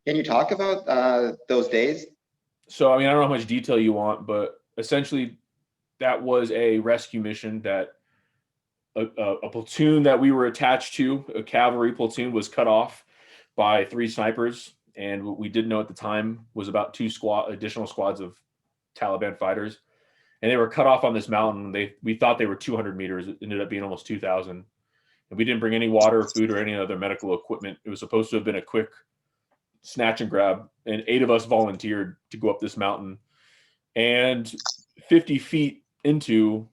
Can you talk about those days? So, I mean, I don't know how much detail you want, but essentially that was a rescue mission that a platoon that we were attached to, a cavalry platoon, was cut off by 3 snipers. And what we didn't know at the time was about additional squads of Taliban fighters. And they were cut off on this mountain. We thought they were 200 meters. It ended up being almost 2,000. And we didn't bring any water, food, or any other medical equipment. It was supposed to have been a quick snatch and grab. And 8 of us volunteered to go up this mountain. And 50 feet into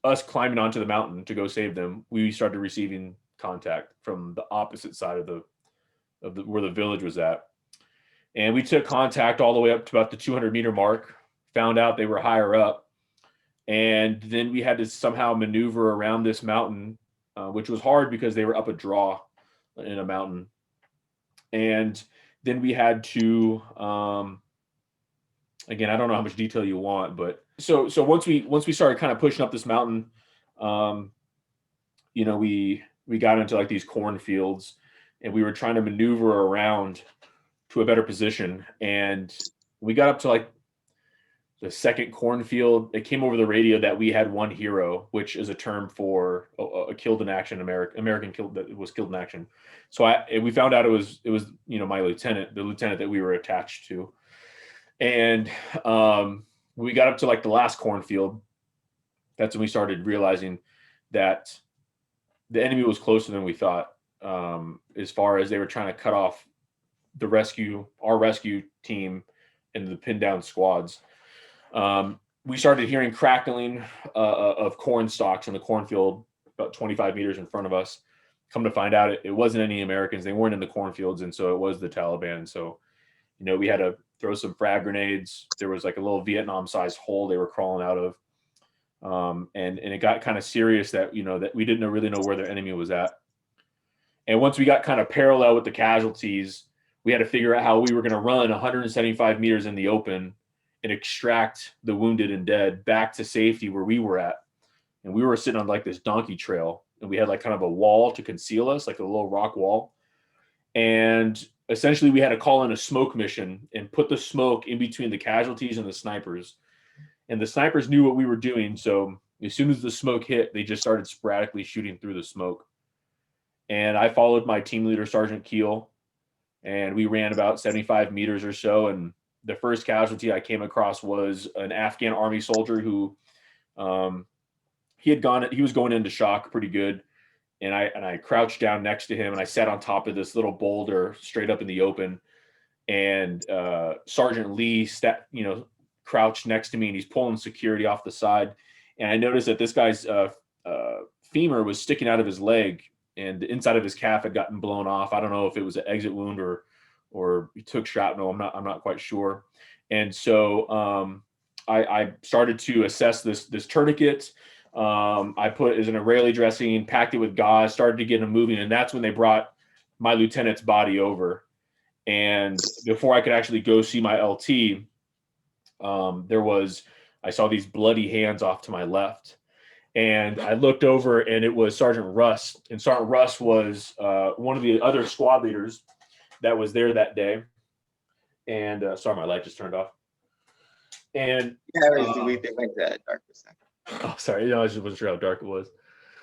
us climbing onto the mountain to go save them, we started receiving contact from the opposite side of the where the village was at. And we took contact all the way up to about the 200-meter mark, found out they were higher up. And then we had to somehow maneuver around this mountain, which was hard because they were up a draw in a mountain. And then we had to, again, I don't know how much detail you want, but so once we started kind of pushing up this mountain, we got into like these cornfields, and we were trying to maneuver around to a better position. And we got up to like the second cornfield. It came over the radio that we had one hero, which is a term for a killed in action American killed that was killed in action. So we found out it was my lieutenant, the lieutenant that we were attached to. And we got up to like the last cornfield. That's when we started realizing that the enemy was closer than we thought, as far as they were trying to cut off our rescue team and the pinned down squads. We started hearing crackling of corn stalks in the cornfield about 25 meters in front of us. Come to find out, it wasn't any Americans. They weren't in the cornfields, and so it was the Taliban. So, we had to throw some frag grenades. There was like a little Vietnam-sized hole they were crawling out of, and it got kind of serious that that we didn't really know where their enemy was at. And once we got kind of parallel with the casualties, we had to figure out how we were going to run 175 meters in the open and extract the wounded and dead back to safety where we were at. And we were sitting on like this donkey trail, and we had like kind of a wall to conceal us, like a little rock wall. And essentially we had to call in a smoke mission and put the smoke in between the casualties and the snipers. And the snipers knew what we were doing. So as soon as the smoke hit, they just started sporadically shooting through the smoke. And I followed my team leader, Sergeant Keel, and we ran about 75 meters or so. And the first casualty I came across was an Afghan army soldier who he was going into shock pretty good. And I crouched down next to him, and I sat on top of this little boulder straight up in the open. And Sergeant Lee crouched next to me, and he's pulling security off the side. And I noticed that this guy's femur was sticking out of his leg, and the inside of his calf had gotten blown off. I don't know if it was an exit wound or he took shrapnel. I'm not quite sure. And so I started to assess this tourniquet. I put it as an Israeli dressing, packed it with gauze, started to get him moving, and that's when they brought my lieutenant's body over. And before I could actually go see my LT, I saw these bloody hands off to my left. And I looked over, and it was Sergeant Russ. And Sergeant Russ was one of the other squad leaders that was there that day. And sorry, my light just turned off. And we went dark for a second. Oh, sorry. I just wasn't sure how dark it was.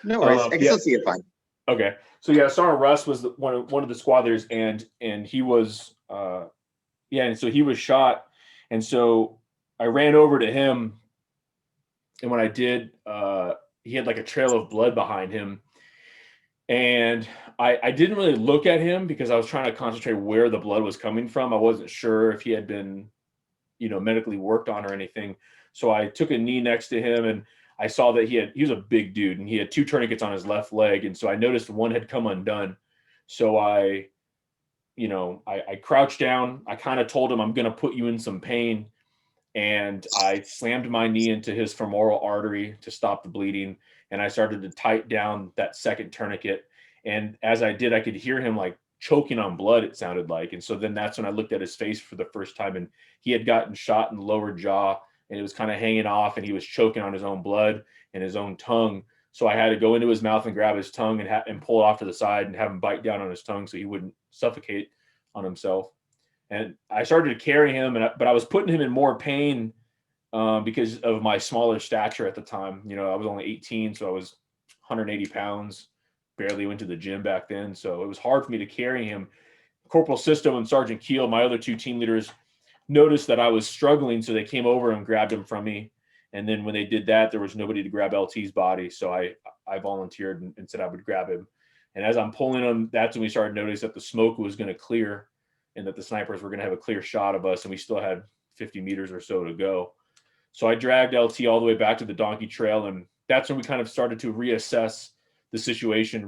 No worries. I can still see it fine. Okay. So yeah, Sergeant Russ was one of the squad leaders, and he was and so he was shot. And so I ran over to him, and when I did, he had like a trail of blood behind him. And I didn't really look at him because I was trying to concentrate where the blood was coming from. I wasn't sure if he had been, medically worked on or anything. So I took a knee next to him, and I saw that he was a big dude, and he had 2 tourniquets on his left leg. And so I noticed one had come undone. So I crouched down. I kind of told him, I'm going to put you in some pain. And I slammed my knee into his femoral artery to stop the bleeding. And I started to tighten down that second tourniquet. And as I did, I could hear him like choking on blood, it sounded like. And so then that's when I looked at his face for the first time, and he had gotten shot in the lower jaw, and it was kind of hanging off, and he was choking on his own blood and his own tongue. So I had to go into his mouth and grab his tongue and pull it off to the side and have him bite down on his tongue so he wouldn't suffocate on himself. And I started to carry him, but I was putting him in more pain because of my smaller stature at the time. You know, I was only 18, so I was 180 pounds, barely went to the gym back then. So it was hard for me to carry him. Corporal Sisto and Sergeant Keel, my other two team leaders, noticed that I was struggling, so they came over and grabbed him from me. And then when they did that, there was nobody to grab LT's body. So I volunteered and said I would grab him. And as I'm pulling him, that's when we started noticing that the smoke was going to clear and that the snipers were going to have a clear shot of us. And we still had 50 meters or so to go. So I dragged LT all the way back to the donkey trail. And that's when we kind of started to reassess the situation, or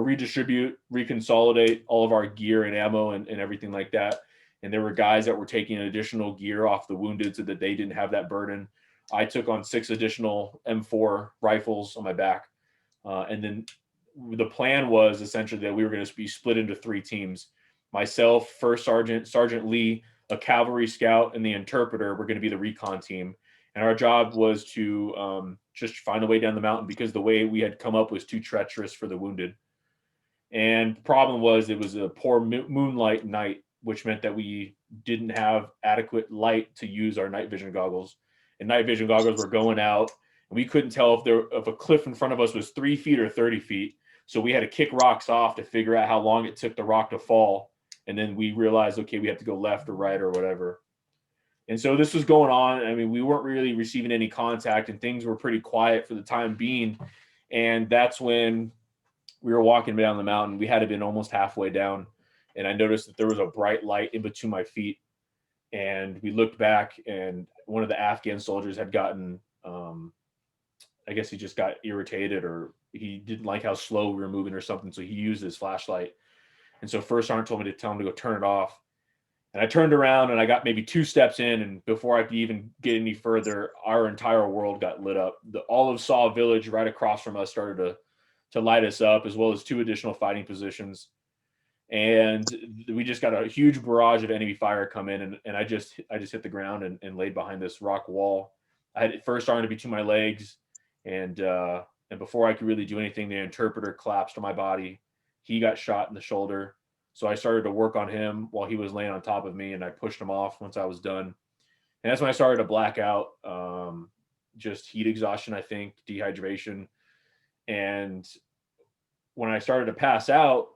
redistribute, reconsolidate all of our gear and ammo and everything like that. And there were guys that were taking additional gear off the wounded so that they didn't have that burden. I took on 6 additional M4 rifles on my back. And then the plan was essentially that we were going to be split into 3 teams. Myself, First Sergeant, Sergeant Lee, a cavalry scout, and the interpreter were going to be the recon team. And our job was to just find a way down the mountain because the way we had come up was too treacherous for the wounded. And the problem was it was a poor moonlight night, which meant that we didn't have adequate light to use our night vision goggles. And night vision goggles were going out, and we couldn't tell if a cliff in front of us was 3 feet or 30 feet. So we had to kick rocks off to figure out how long it took the rock to fall. And then we realized, okay, we have to go left or right or whatever. And so this was going on. I mean, we weren't really receiving any contact, and things were pretty quiet for the time being. And that's when we were walking down the mountain. We had to been almost halfway down, and I noticed that there was a bright light in between my feet. And we looked back, and one of the Afghan soldiers had gotten, I guess he just got irritated, or he didn't like how slow we were moving or something. So he used his flashlight. And so First Sergeant told me to tell him to go turn it off. And I turned around and I got maybe 2 steps in. And before I could even get any further, our entire world got lit up. The Olive Saw village right across from us started to light us up, as well as 2 additional fighting positions. And we just got a huge barrage of enemy fire come in. And I just hit the ground and laid behind this rock wall. I had First Sergeant between my legs. And before I could really do anything, the interpreter collapsed on my body. He got shot in the shoulder. So I started to work on him while he was laying on top of me, and I pushed him off once I was done. And that's when I started to black out, just heat exhaustion, I think, dehydration. And when I started to pass out,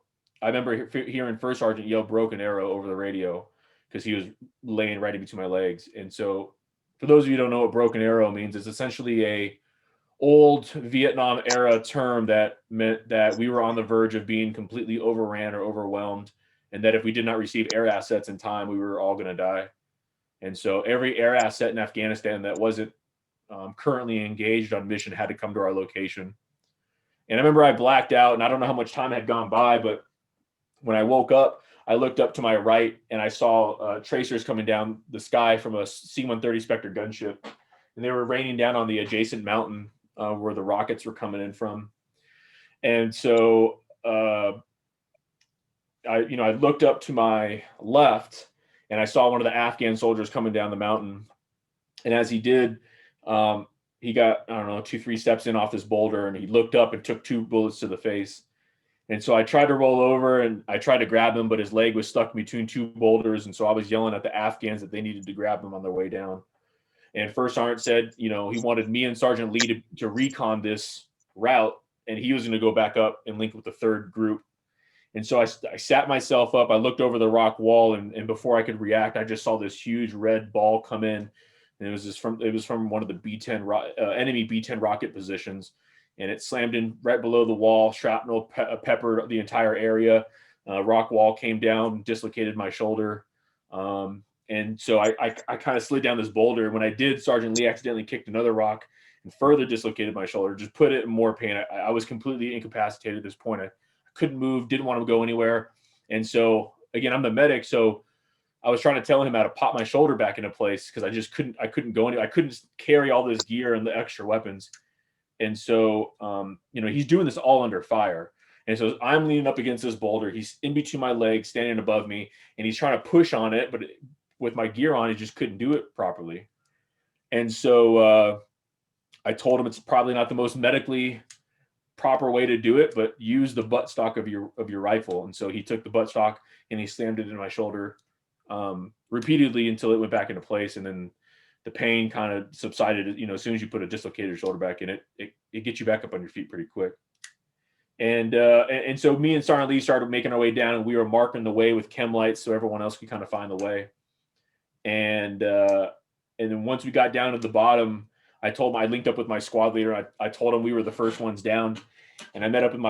I remember hearing First Sergeant yell "broken arrow" over the radio because he was laying right in between my legs. And so for those of you who don't know what broken arrow means, it's essentially a old Vietnam era term that meant that we were on the verge of being completely overran or overwhelmed, and that if we did not receive air assets in time, we were all going to die. And so every air asset in Afghanistan that wasn't currently engaged on mission had to come to our location. And I remember I blacked out, and I don't know how much time had gone by, but when I woke up, I looked up to my right and I saw tracers coming down the sky from a C-130 Spectre gunship, and they were raining down on the adjacent mountain where the rockets were coming in from. And so I looked up to my left and I saw one of the Afghan soldiers coming down the mountain. And as he did, he got, 2-3 steps in off this boulder, and he looked up and took 2 bullets to the face. And so I tried to roll over and I tried to grab him, but his leg was stuck between 2 boulders. And so I was yelling at the Afghans that they needed to grab him on their way down. And First Sergeant said, he wanted me and Sergeant Lee to recon this route, and he was going to go back up and link with the 3rd group. And so I sat myself up. I looked over the rock wall, and before I could react, I just saw this huge red ball come in, and it was from one of the B-10 enemy B-10 rocket positions, and it slammed in right below the wall. Shrapnel peppered the entire area. Rock wall came down, dislocated my shoulder. And so I kind of slid down this boulder. And when I did, Sergeant Lee accidentally kicked another rock and further dislocated my shoulder, just put it in more pain. I was completely incapacitated at this point. I couldn't move, didn't want to go anywhere. And so, again, I'm the medic. So I was trying to tell him how to pop my shoulder back into place because I couldn't go anywhere. I couldn't carry all this gear and the extra weapons. And so, he's doing this all under fire. And so I'm leaning up against this boulder. He's in between my legs, standing above me, and he's trying to push on it, but with my gear on, he just couldn't do it properly. And so I told him it's probably not the most medically proper way to do it, but use the buttstock of your rifle. And so he took the buttstock and he slammed it in my shoulder repeatedly until it went back into place, and then the pain kind of subsided. You know, as soon as you put a dislocated shoulder back in, it gets you back up on your feet pretty quick. And so me and Sergeant Lee started making our way down, and we were marking the way with chem lights so everyone else could kind of find the way. And then once we got down to the bottom, I linked up with my squad leader. I told him we were the first ones down, and I met up with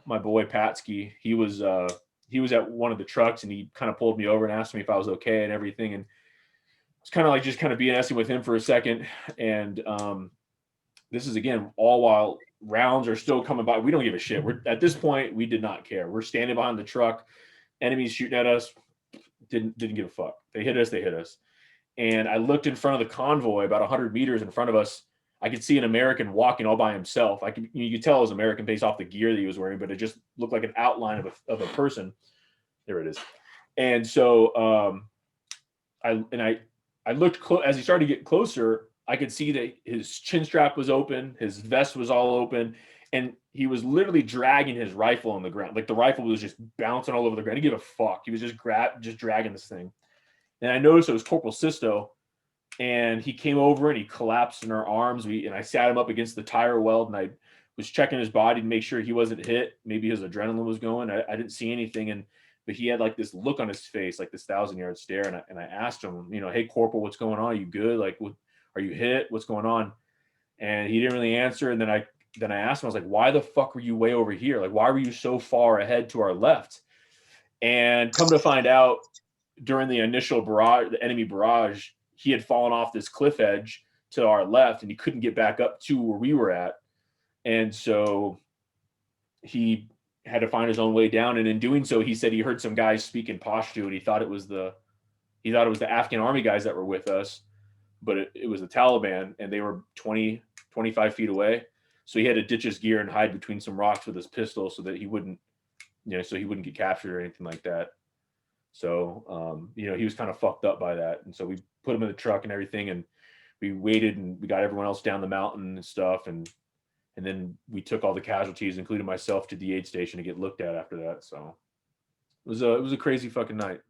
my boy Patsky. He was at one of the trucks, and he kind of pulled me over and asked me if I was okay and everything. And I was kind of like just kind of BSing with him for a second. And this is again all while rounds are still coming by. We don't give a shit. We're at this point, we did not care. We're standing behind the truck. Enemies shooting at us. Didn't give a fuck. They hit us. And I looked in front of the convoy about 100 meters in front of us. I could see an American walking all by himself. You could tell it was American based off the gear that he was wearing, but it just looked like an outline of a person. There it is. And so I looked as he started to get closer. I could see that his chin strap was open, his vest was all open, and he was literally dragging his rifle on the ground. Like the rifle was just bouncing all over the ground. He didn't give a fuck. He was just dragging this thing. And I noticed it was Corporal Sisto, and he came over and he collapsed in our arms. And I sat him up against the tire weld, and I was checking his body to make sure he wasn't hit. Maybe his adrenaline was going. I didn't see anything, but he had like this look on his face, like this 1,000-yard stare. And I asked him, you know, hey Corporal, what's going on? Are you good? Like, are you hit? What's going on? And he didn't really answer. And then I asked him, I was like, why the fuck were you way over here? Like, why were you so far ahead to our left? And come to find out, during the initial barrage, the enemy barrage, he had fallen off this cliff edge to our left, and he couldn't get back up to where we were at. And so he had to find his own way down. And in doing so, he said he heard some guys speak in Pashto, and he thought it was the Afghan army guys that were with us, but it was the Taliban, and they were 20, 25 feet away. So he had to ditch his gear and hide between some rocks with his pistol so that he wouldn't get captured or anything like that. So, he was kind of fucked up by that. And so we put him in the truck and everything, and we waited, and we got everyone else down the mountain and stuff. And then we took all the casualties, including myself, to the aid station to get looked at after that. So it was a crazy fucking night.